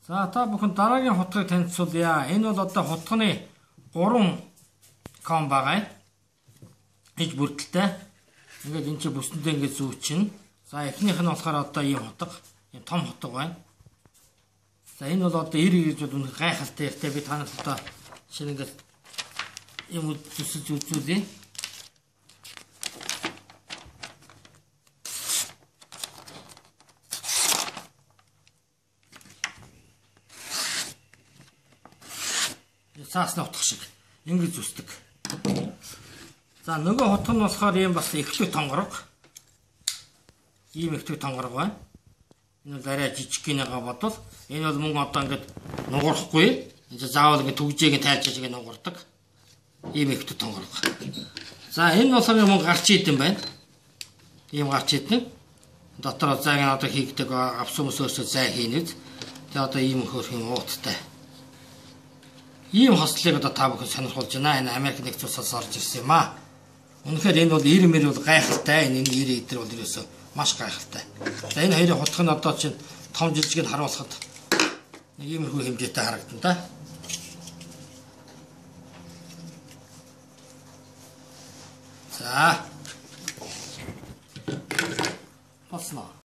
За та бүхэн дараагийн хутгыг танилцуулъя. Энэ бол одоо хутганы 3 ком байгаа. Иж бүрдэлтэй. Ингээд энэ чи бүсэндээ ингээд зүүчин. За эхнийх нь болохоор одоо ийм хутга. Ийм том хутга байна. За энэ бол одоо 90 гэж бол үнэ гайхалтай ихтэй би танаас одоо шинэ ингээд юм үзүүлж үзүүлье. Цаасны утга шиг ингэж зүсдэг. За нөгөө хутга нь болохоор ийм бас ихтэй тонгорог. Ийм ихтэй тонгорог байна. Энэ бол арай жижиг гинэга бодвол энэ бол мөн одоо ингэж нугарахгүй. Энэ заавал ингэ төгжээг тайлж ингэ нугардаг. Ийм ихтэй тонгорог. За энэ болохоор мөн гарч идэм байна. Ийм гарч идэв. Дотор зайг нь одоо хийгдэг авсан өсөөсөө зай хийнэ. Тэгээ одоо ийм хөрх юм ууттай. Ийм хослыг одоо та бүхэн сонирхолж байна. Энэ Америк нэгдсэн улсаас орж ирсэн юм аа. Үнэхээр энэ бол 90 мөр бол гайхалтай. Энэ 90 идэр бол ерөөсөө маш гайхалтай. За энэ хоёрын хутг нь одоо чинь том жижигийг харуулхад нэг иймэрхүү хэмжээтэй харагдана та. За. Босноо.